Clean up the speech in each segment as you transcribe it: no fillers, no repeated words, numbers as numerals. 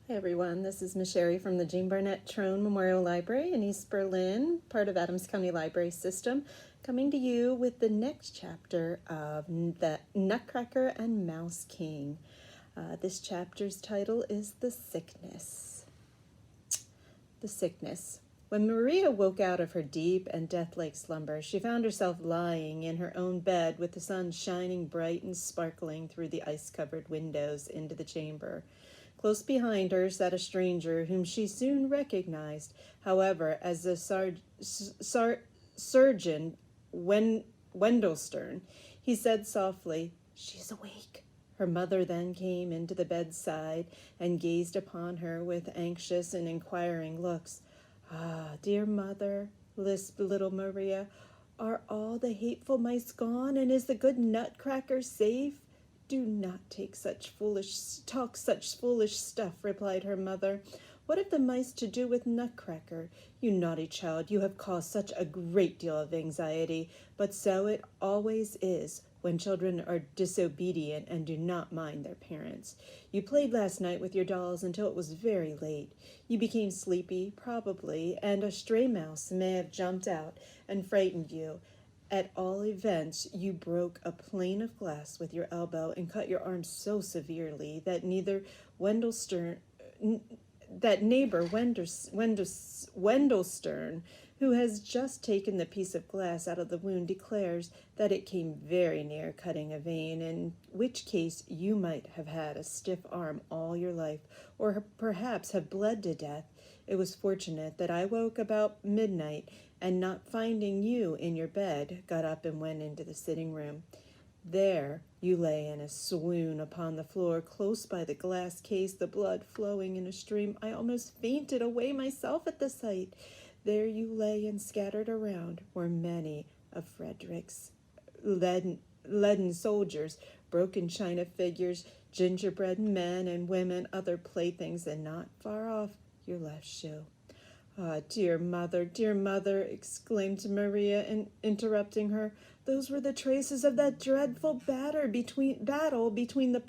Hi everyone, this is Miss Sherry from the Jean Barnett Trone Memorial Library in East Berlin, part of Adams County Library System, coming to you with the next chapter of the Nutcracker and Mouse King. This chapter's title is The Sickness. The Sickness. When Maria woke out of her deep and death-like slumber, she found herself lying in her own bed with the sun shining bright and sparkling through the ice-covered windows into the chamber. Close behind her sat a stranger whom she soon recognized, however, as the surgeon Wendelstern. He said softly, "She's awake." Her mother then came into the bedside and gazed upon her with anxious and inquiring looks. "Ah, dear mother," lisped little Maria, "are all the hateful mice gone, and is the good Nutcracker safe?" "Do not talk such foolish stuff," replied her mother. "What have the mice to do with Nutcracker? You naughty child, you have caused such a great deal of anxiety, but so it always is when children are disobedient and do not mind their parents. You played last night with your dolls until it was very late. You became sleepy, probably, and a stray mouse may have jumped out and frightened you. At all events, you broke a pane of glass with your elbow and cut your arm so severely that neighbor Wendelstern, who has just taken the piece of glass out of the wound, declares that it came very near cutting a vein, in which case you might have had a stiff arm all your life, or perhaps have bled to death. It was fortunate that I woke about midnight, and not finding you in your bed, got up and went into the sitting room. There you lay in a swoon upon the floor, close by the glass case, the blood flowing in a stream. I almost fainted away myself at the sight. There you lay, and scattered around were many of Frederick's leaden soldiers, broken china figures, gingerbread men and women, other playthings, and not far off your left shoe." "Ah, dear mother," exclaimed Maria, interrupting her, "those were the traces of that dreadful battle between the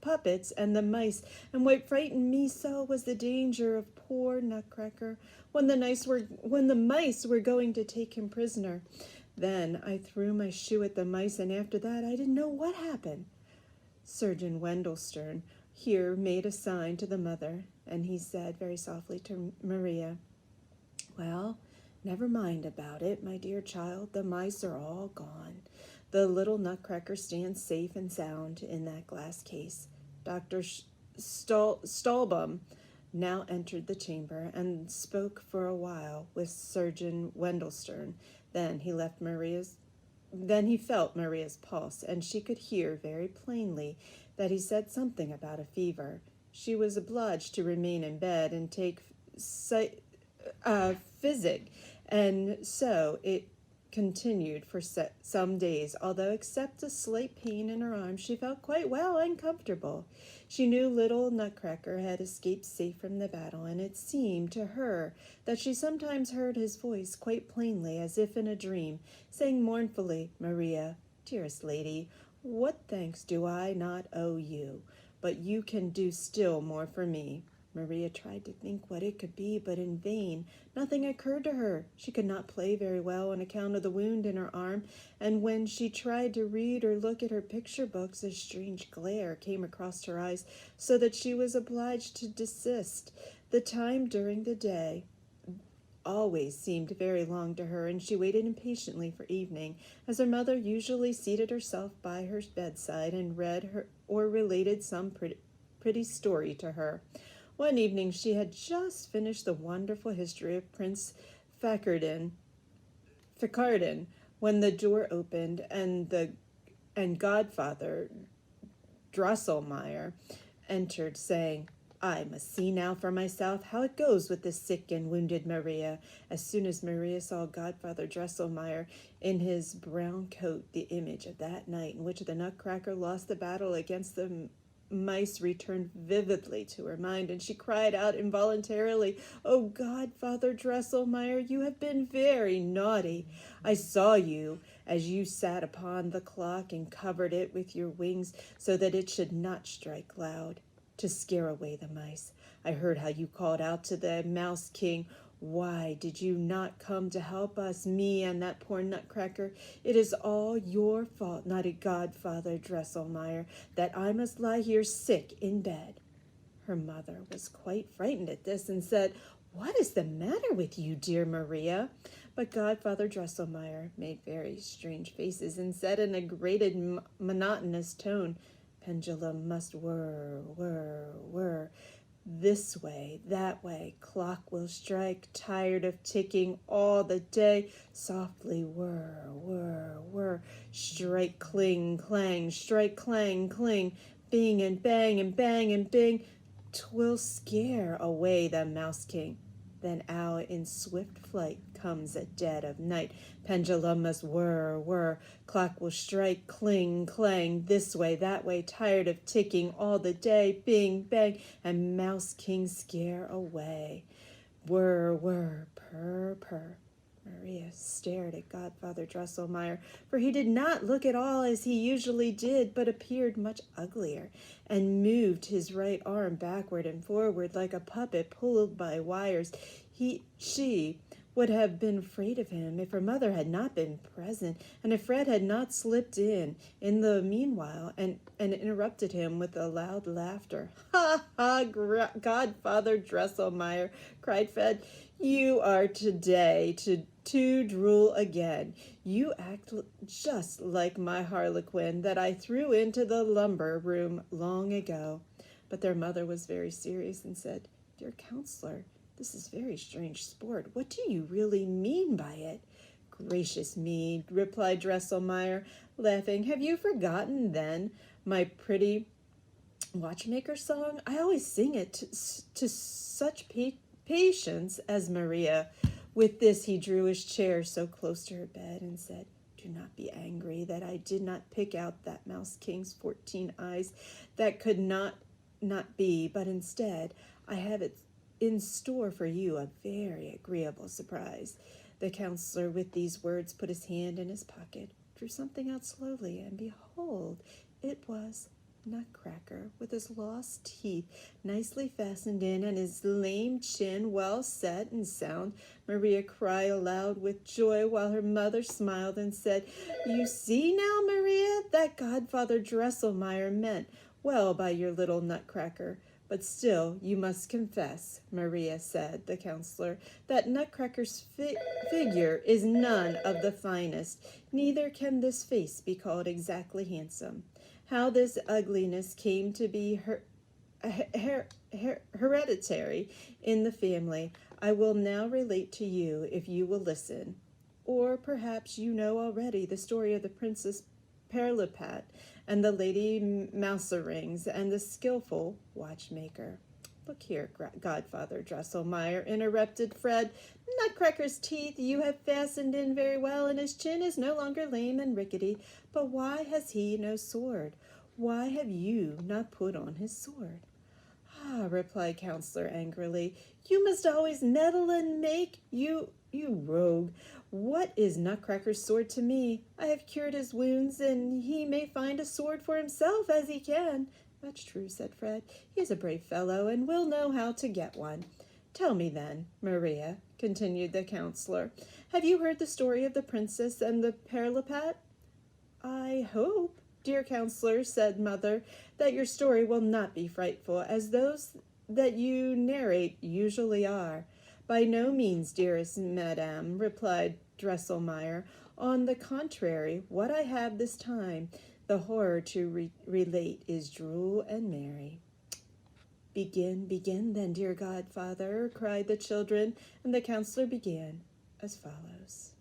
puppets and the mice, and what frightened me so was the danger of poor Nutcracker when the mice were going to take him prisoner. Then I threw my shoe at the mice, and after that I didn't know what happened." Surgeon Wendelstern here made a sign to the mother, and he said very softly to Maria, "Well, never mind about it, my dear child. The mice are all gone. The little Nutcracker stands safe and sound in that glass case." Dr. Stahlbaum now entered the chamber and spoke for a while with Surgeon Wendelstern. Then he felt Maria's pulse, and she could hear very plainly that he said something about a fever. She was obliged to remain in bed and take physic, and so it continued for some days, although except a slight pain in her arm, she felt quite well and comfortable. She knew little Nutcracker had escaped safe from the battle, and it seemed to her that she sometimes heard his voice quite plainly, as if in a dream, saying mournfully, "Maria, dearest lady, what thanks do I not owe you? But you can do still more for me." Maria tried to think what it could be, but in vain. Nothing occurred to her. She could not play very well on account of the wound in her arm, and when she tried to read or look at her picture books, a strange glare came across her eyes, so that she was obliged to desist. The time during the day always seemed very long to her, and she waited impatiently for evening, as her mother usually seated herself by her bedside and read her or related some pretty story to her. One evening she had just finished the wonderful history of Prince Facardin when the door opened and Godfather Drosselmeyer entered, saying, "I must see now for myself how it goes with this sick and wounded Maria." As soon as Maria saw Godfather Drosselmeyer in his brown coat, the image of that night in which the Nutcracker lost the battle against the mice returned vividly to her mind, and she cried out involuntarily, "Oh, Godfather Drosselmeyer, you have been very naughty. I saw you as you sat upon the clock and covered it with your wings so that it should not strike loud, to scare away the mice. I heard how you called out to the Mouse King. Why did you not come to help us, me and that poor Nutcracker? It is all your fault, naughty Godfather Drosselmeyer, that I must lie here sick in bed." Her mother was quite frightened at this and said, "What is the matter with you, dear Maria?" But Godfather Drosselmeyer made very strange faces and said in a grated, monotonous tone, "Pendulum must whir, whir, whir. This way, that way, clock will strike, tired of ticking all the day. Softly whir, whir, whir. Strike, cling, clang, strike, clang, cling. Bing and bang and bang and bing. 'Twill scare away the Mouse King. Then out in swift flight comes at dead of night. Pendulum must whir, whir. Clock will strike, cling, clang. This way, that way, tired of ticking all the day. Bing, bang, and Mouse King scare away. Whir, whir, purr, purr." Maria stared at Godfather Drosselmeyer, for he did not look at all as he usually did, but appeared much uglier, and moved his right arm backward and forward like a puppet pulled by wires. She would have been afraid of him if her mother had not been present, and if Fred had not slipped in the meanwhile, and interrupted him with a loud laughter. "Ha, ha, Godfather Drosselmeyer," cried Fred. "You are today to drool again. You act just like my harlequin that I threw into the lumber room long ago." But their mother was very serious and said, "Dear counselor, this is very strange sport. What do you really mean by it?" "Gracious me," replied Drosselmeyer, laughing. "Have you forgotten, then, my pretty watchmaker song? I always sing it to such patience as Maria." With this he drew his chair so close to her bed and said, "Do not be angry that I did not pick out that Mouse King's 14 eyes. That could not be, but instead I have it in store for you a very agreeable surprise." The counselor, with these words, put his hand in his pocket, drew something out slowly, and behold, it was Nutcracker, with his lost teeth nicely fastened in and his lame chin well set and sound. Maria cried aloud with joy, while her mother smiled and said, "You see now, Maria, that Godfather Drosselmeyer meant well by your little Nutcracker. But still, you must confess," Maria said, the counselor, "that Nutcracker's figure is none of the finest, neither can this face be called exactly handsome. How this ugliness came to be hereditary in the family, I will now relate to you, if you will listen. Or perhaps you know already the story of the Princess Pirlipat and the Lady Mouserings and the skillful watchmaker." "Look here, Godfather Drosselmeyer," interrupted Fred. "Nutcracker's teeth you have fastened in very well, and his chin is no longer lame and rickety. But why has he no sword? Why have you not put on his sword?" "Ah," replied Counselor angrily, "you must always meddle and make, you rogue. What is Nutcracker's sword to me? I have cured his wounds, and he may find a sword for himself as he can." "That's true," said Fred. "He is a brave fellow, and will know how to get one." "Tell me then, Maria," continued the counselor, "have you heard the story of the princess and the Pirlipat?" "I hope, dear counselor," said Mother, "that your story will not be frightful, as those that you narrate usually are." "By no means, dearest madam," replied Drosselmeyer. "On the contrary, what I have this time the horror to relate is droll and merry." Begin then, dear godfather," cried the children, and the counselor began as follows.